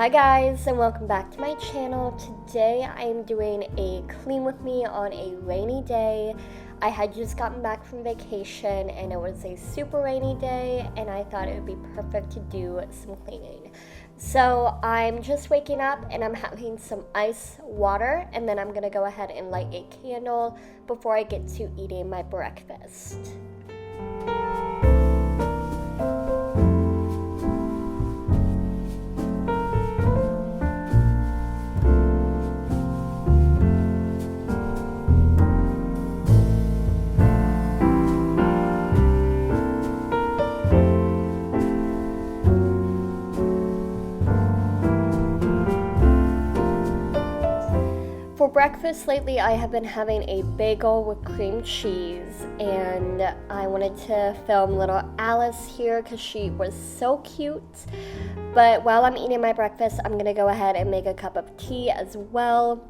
Hi guys, and welcome back to my channel. Today I am doing a clean with me on a rainy day. I had just gotten back from vacation and it was a super rainy day and I thought it would be perfect to do some cleaning. So I'm just waking up and I'm having some ice water, and then I'm gonna go ahead and light a candle before I get to eating my breakfast. For breakfast lately, I have been having a bagel with cream cheese, and I wanted to film little Alice here because she was so cute. But while I'm eating my breakfast, I'm gonna go ahead and make a cup of tea as well.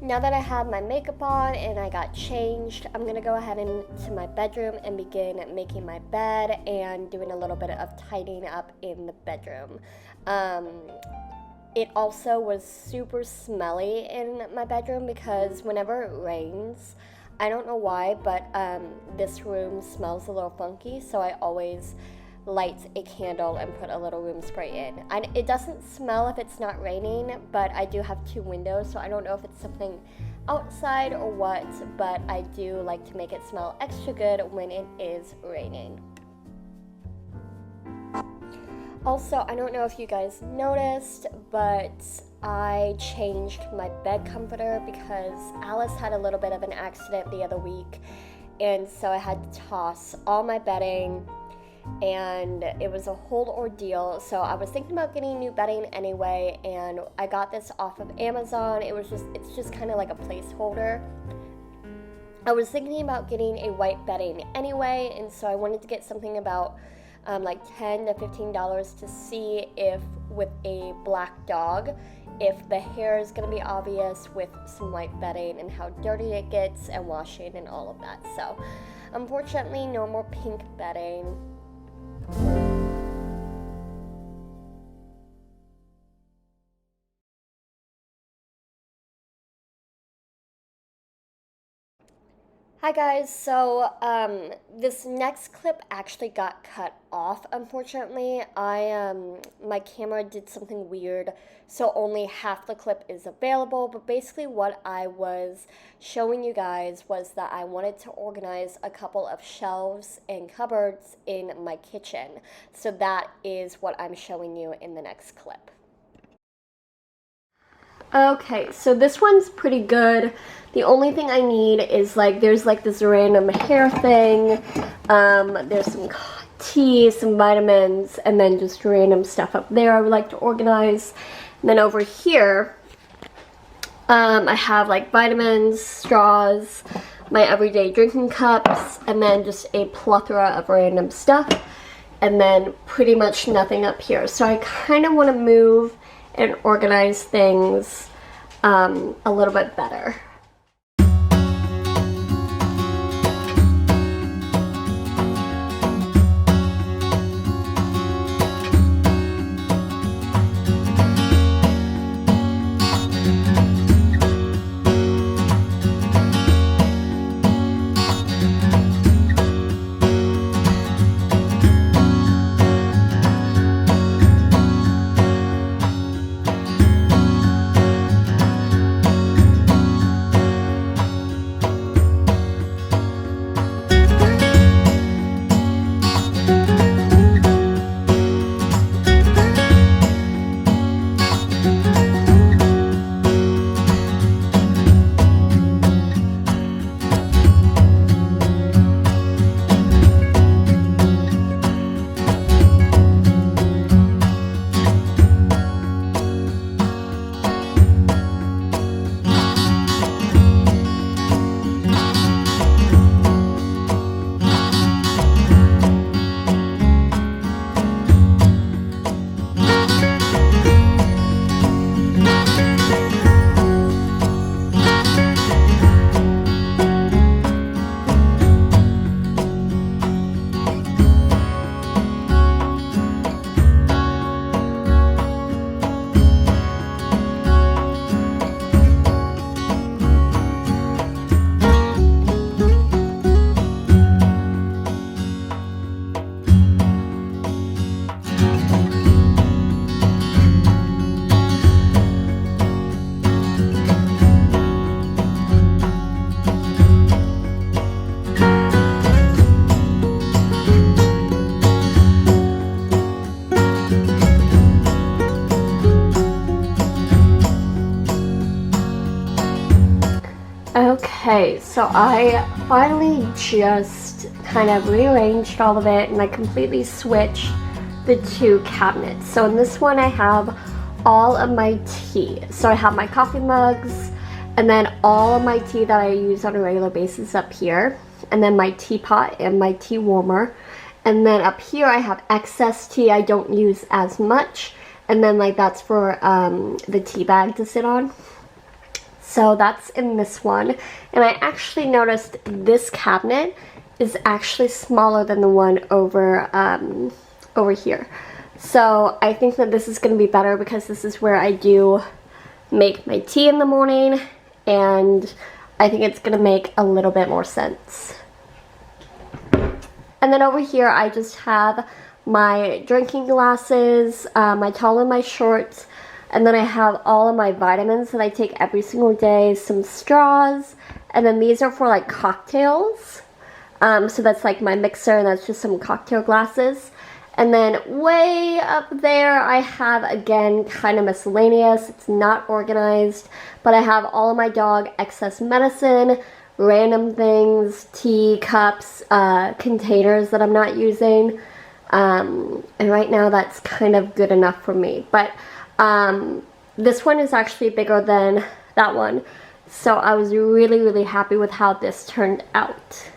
Now that I have my makeup on and I got changed, I'm gonna go ahead into my bedroom and begin making my bed and doing a little bit of tidying up in the bedroom. It also was super smelly in my bedroom because whenever it rains, I don't know why, but this room smells a little funky, so I always light a candle and put a little room spray in. It doesn't smell if it's not raining, but I do have two windows, so I don't know if it's something outside or what, but I do like to make it smell extra good when it is raining. Also, I don't know if you guys noticed, but I changed my bed comforter because Alice had a little bit of an accident the other week, and so I had to toss all my bedding, and it was a whole ordeal. So I was thinking about getting new bedding anyway, and I got this off of Amazon. It's just kind of like a placeholder. I was thinking about getting a white bedding anyway, and so I wanted to get something about like $10 to $15 to see if with a black dog, if the hair is going to be obvious with some white bedding and how dirty it gets and washing and all of that. So unfortunately, no more pink bedding. Hi guys, so this next clip actually got cut off, unfortunately. My camera did something weird, so only half the clip is available, but basically what I was showing you guys was that I wanted to organize a couple of shelves and cupboards in my kitchen. So that is what I'm showing you in the next clip. Okay, so this one's pretty good. The only thing I need is there's this random hair thing, there's some tea, some vitamins, and then just random stuff up there I would like to organize. And then over here, I have vitamins, straws, my everyday drinking cups, and then just a plethora of random stuff, and then pretty much nothing up here. So I kind of want to move and organize things a little bit better. Okay, so I finally just kind of rearranged all of it and I completely switched the two cabinets. So in this one I have all of my tea. So I have my coffee mugs and then all of my tea that I use on a regular basis up here, and then my teapot and my tea warmer. And then up here I have excess tea I don't use as much, and then like that's for the tea bag to sit on. So that's in this one. And I actually noticed this cabinet is actually smaller than the one over over here. So I think that this is going to be better because this is where I do make my tea in the morning, and I think it's going to make a little bit more sense. And then over here I just have my drinking glasses, my tall and my shorts, and then I have all of my vitamins that I take every single day, some straws, and then these are for like cocktails. So that's like my mixer, and that's just some cocktail glasses. And then way up there I have, again, kind of miscellaneous. It's not organized, but I have all of my dog excess medicine, random things, tea cups, containers that I'm not using. And right now that's kind of good enough for me. But this one is actually bigger than that one. So I was really happy with how this turned out.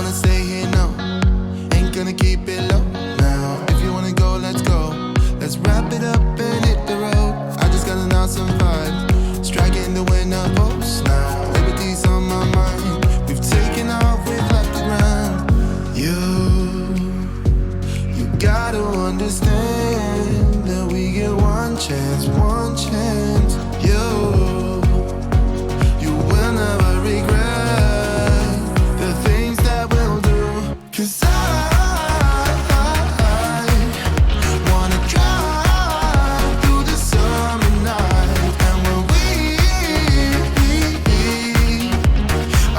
wanna stay here, no. Ain't gonna keep it low now. If you wanna go, let's go. Let's wrap it up and hit the road. I just got an awesome vibe, striking the winner post now. Liberty's on my mind. We've taken off, we've left the ground. You gotta understand that we get one chance, one chance. You will never regret the things that we'll do. 'Cause I wanna drive through the summer night. And when we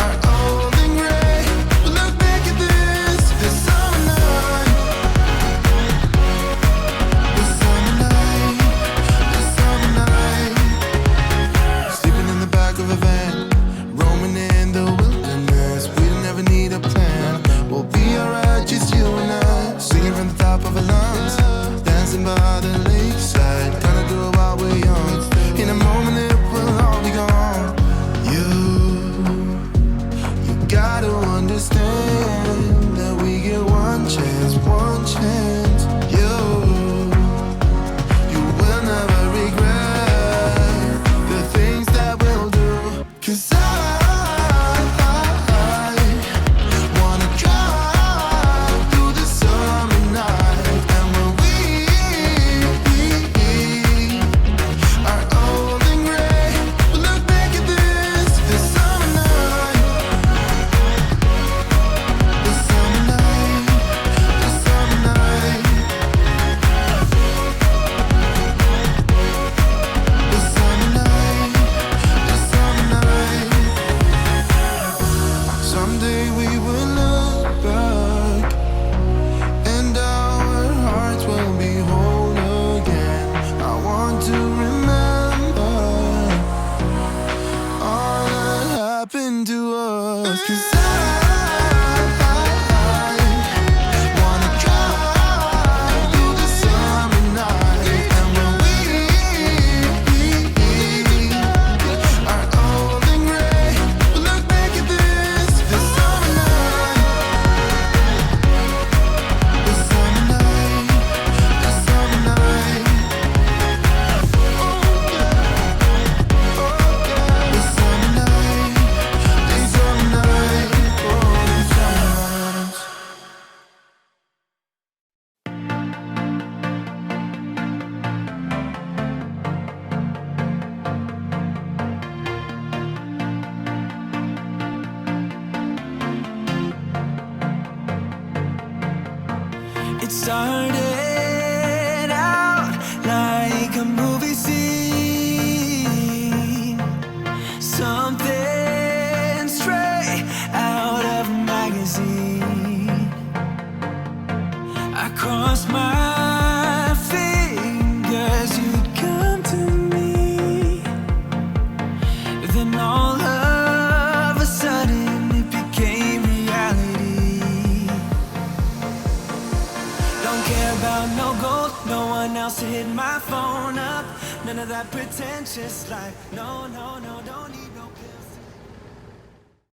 are old and gray, we'll look back at this summer night. This summer night, this summer night. Sleeping in the back of a van, roaming in the wilderness. We don't ever need a plan. We'll be alright, just you and I. Singing from the top of our lungs, dancing by the lakeside. Gonna do it while we're young. In a moment it will all be gone. You gotta understand that we get one chance, one chance. You will never regret the things that we'll do. 'Cause I wanna drive through the summer night. And when we are old and gray, we'll look back at this summer night. This summer night, this summer night. This summer night, this summer night. Someday we will look back and our hearts will be whole again. I want to remember all that happened to us. 'Cause I wanna drive through the summer night. And when we are old and gray, we'll look back at this summer night. This summer night, this summer night. Oh yeah, oh yeah. This summer night, this summer night. Oh, this summer night. It started out like a movie scene, something straight out of a magazine. I crossed my fingers you'd come to me. Then all of a sudden it became reality. Don't care about no gold, no one else to hit my phone up. None of that pretentious life. No, no, no, don't need no pill.